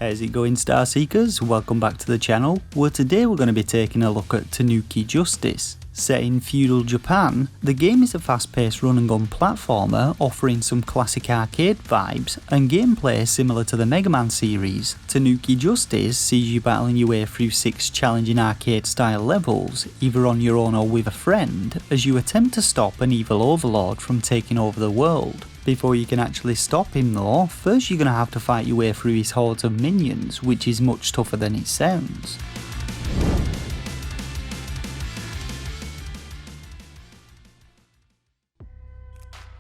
How's it going, Star Seekers? Welcome back to the channel, where today we're going to be taking a look at Tanuki Justice. Set in feudal Japan, the game is a fast-paced run and gun platformer offering some classic arcade vibes and gameplay similar to the Mega Man series. Tanuki Justice sees you battling your way through 6 challenging arcade-style levels, either on your own or with a friend, as you attempt to stop an evil overlord from taking over the world. Before you can actually stop him though, first you're going to have to fight your way through his hordes of minions, which is much tougher than it sounds.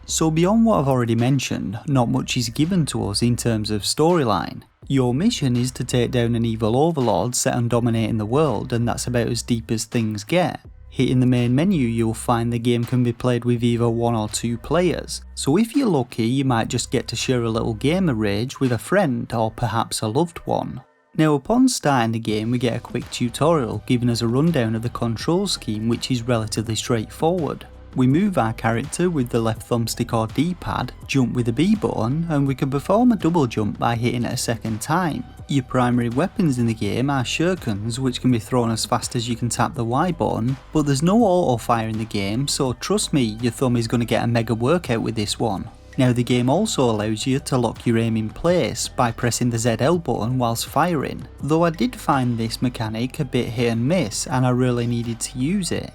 So beyond what I've already mentioned, not much is given to us in terms of storyline. Your mission is to take down an evil overlord set on dominating the world, and that's about as deep as things get. Hitting the main menu, you'll find the game can be played with either 1 or 2 players, so if you're lucky you might just get to share a little gamer rage with a friend or perhaps a loved one. Now upon starting the game we get a quick tutorial giving us a rundown of the control scheme, which is relatively straightforward. We move our character with the left thumbstick or D-pad, jump with the B button, and we can perform a double jump by hitting it a second time. Your primary weapons in the game are shurikens, which can be thrown as fast as you can tap the Y button, but there's no auto fire in the game, so trust me, your thumb is going to get a mega workout with this one. Now the game also allows you to lock your aim in place by pressing the ZL button whilst firing, though I did find this mechanic a bit hit and miss and I really needed to use it.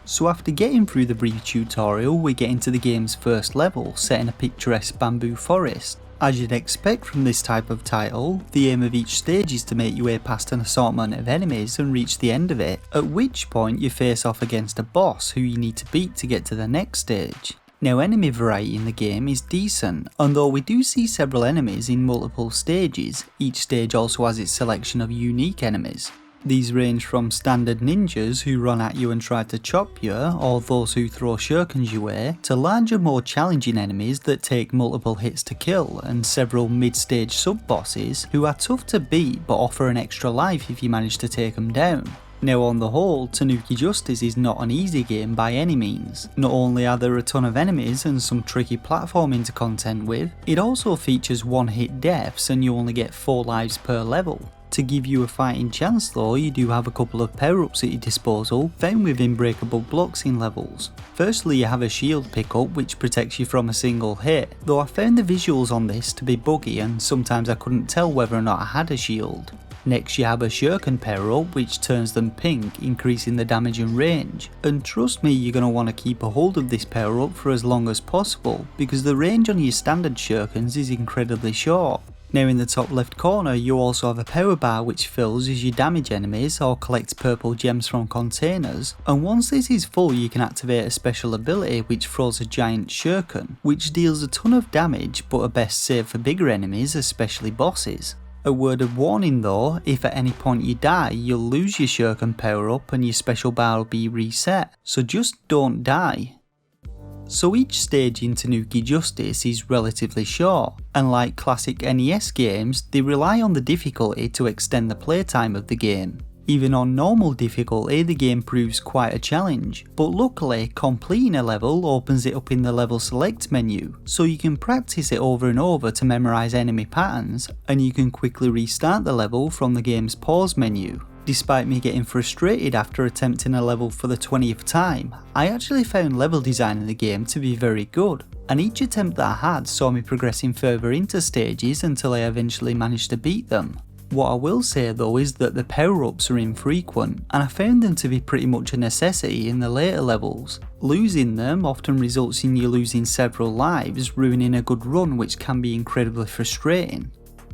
So after getting through the brief tutorial, we get into the game's first level, set in a picturesque bamboo forest. As you'd expect from this type of title, the aim of each stage is to make your way past an assortment of enemies and reach the end of it, at which point you face off against a boss who you need to beat to get to the next stage. Now enemy variety in the game is decent, and though we do see several enemies in multiple stages, each stage also has its selection of unique enemies. These range from standard ninjas who run at you and try to chop you, or those who throw shurikens your way, to larger, more challenging enemies that take multiple hits to kill, and several mid-stage sub-bosses who are tough to beat but offer an extra life if you manage to take them down. Now on the whole, Tanuki Justice is not an easy game by any means. Not only are there a ton of enemies and some tricky platforming to contend with, it also features one-hit deaths and you only get 4 lives per level. To give you a fighting chance though, you do have a couple of power-ups at your disposal, found within breakable blocks in levels. Firstly you have a shield pickup which protects you from a single hit, though I found the visuals on this to be buggy and sometimes I couldn't tell whether or not I had a shield. Next you have a shuriken power-up which turns them pink, increasing the damage and range, and trust me you're going to want to keep a hold of this power-up for as long as possible because the range on your standard shurikens is incredibly short. Now in the top left corner you also have a power bar which fills as you damage enemies or collect purple gems from containers, and once this is full you can activate a special ability which throws a giant shuriken, which deals a ton of damage but are best saved for bigger enemies, especially bosses. A word of warning though, if at any point you die you'll lose your shuriken power up and your special bar will be reset, so just don't die. So each stage in Tanuki Justice is relatively short, and like classic NES games, they rely on the difficulty to extend the playtime of the game. Even on normal difficulty, the game proves quite a challenge, but luckily completing a level opens it up in the level select menu, so you can practice it over and over to memorise enemy patterns, and you can quickly restart the level from the game's pause menu. Despite me getting frustrated after attempting a level for the 20th time, I actually found level design in the game to be very good, and each attempt that I had saw me progressing further into stages until I eventually managed to beat them. What I will say though is that the power-ups are infrequent, and I found them to be pretty much a necessity in the later levels. Losing them often results in you losing several lives, ruining a good run, which can be incredibly frustrating.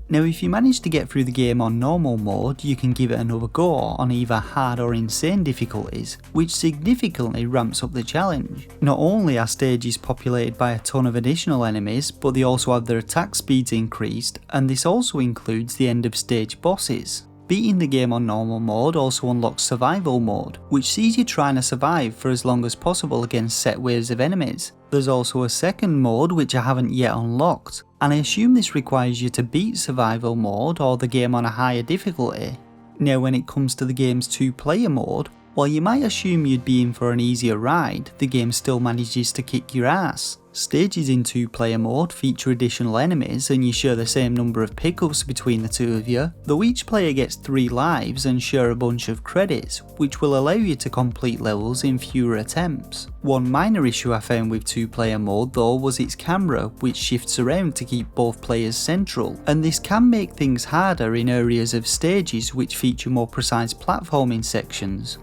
Now if you manage to get through the game on normal mode, you can give it another go on either hard or insane difficulties, which significantly ramps up the challenge. Not only are stages populated by a ton of additional enemies, but they also have their attack speeds increased, and this also includes the end of stage bosses. Beating the game on normal mode also unlocks survival mode, which sees you trying to survive for as long as possible against set waves of enemies. There's also a second mode which I haven't yet unlocked, and I assume this requires you to beat survival mode or the game on a higher difficulty. Now when it comes to the game's 2-player mode, while you might assume you'd be in for an easier ride, the game still manages to kick your ass. Stages in 2-player mode feature additional enemies and you share the same number of pickups between the two of you, though each player gets 3 lives and share a bunch of credits, which will allow you to complete levels in fewer attempts. One minor issue I found with 2-player mode though was its camera, which shifts around to keep both players central, and this can make things harder in areas of stages which feature more precise platforming sections.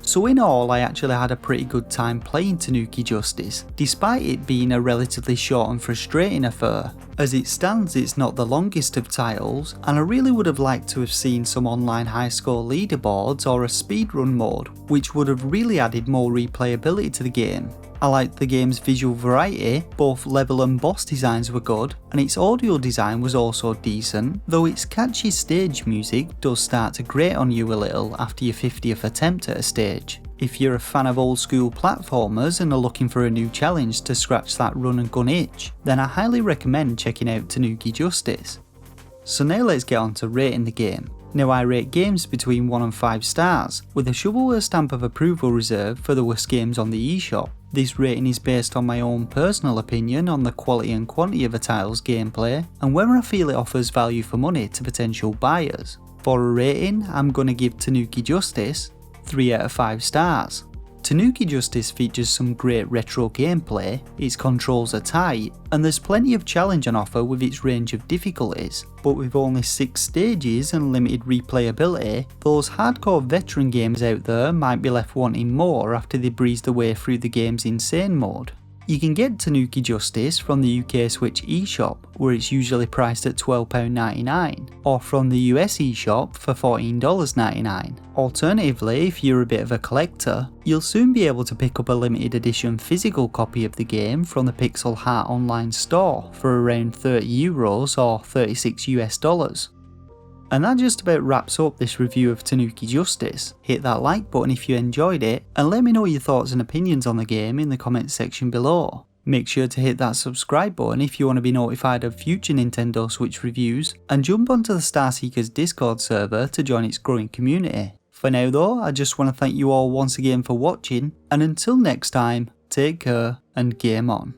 So in all, I actually had a pretty good time playing Tanuki Justice, despite it being a relatively short and frustrating affair. As it stands, it's not the longest of titles, and I really would have liked to have seen some online high score leaderboards or a speedrun mode, which would have really added more replayability to the game. I liked the game's visual variety, both level and boss designs were good, and its audio design was also decent, though its catchy stage music does start to grate on you a little after your 50th attempt at a stage. If you're a fan of old school platformers and are looking for a new challenge to scratch that run and gun itch, then I highly recommend checking out Tanuki Justice. So now let's get on to rating the game. Now I rate games between 1 and 5 stars, with a shovelware stamp of approval reserved for the worst games on the eShop. This rating is based on my own personal opinion on the quality and quantity of a title's gameplay, and whether I feel it offers value for money to potential buyers. For a rating, I'm gonna give Tanuki Justice 3 out of 5 stars. Tanuki Justice features some great retro gameplay, its controls are tight, and there's plenty of challenge on offer with its range of difficulties, but with only 6 stages and limited replayability, those hardcore veteran gamers out there might be left wanting more after they breezed their way through the game's insane mode. You can get Tanuki Justice from the UK Switch eShop, where it's usually priced at £12.99, or from the US eShop for $14.99. Alternatively, if you're a bit of a collector, you'll soon be able to pick up a limited edition physical copy of the game from the Pixel Heart online store for around €30 or $36 US. And that just about wraps up this review of Tanuki Justice. Hit that like button if you enjoyed it, and let me know your thoughts and opinions on the game in the comments section below. Make sure to hit that subscribe button if you want to be notified of future Nintendo Switch reviews, and jump onto the Starseekers Discord server to join its growing community. For now though, I just want to thank you all once again for watching, and until next time, take care and game on.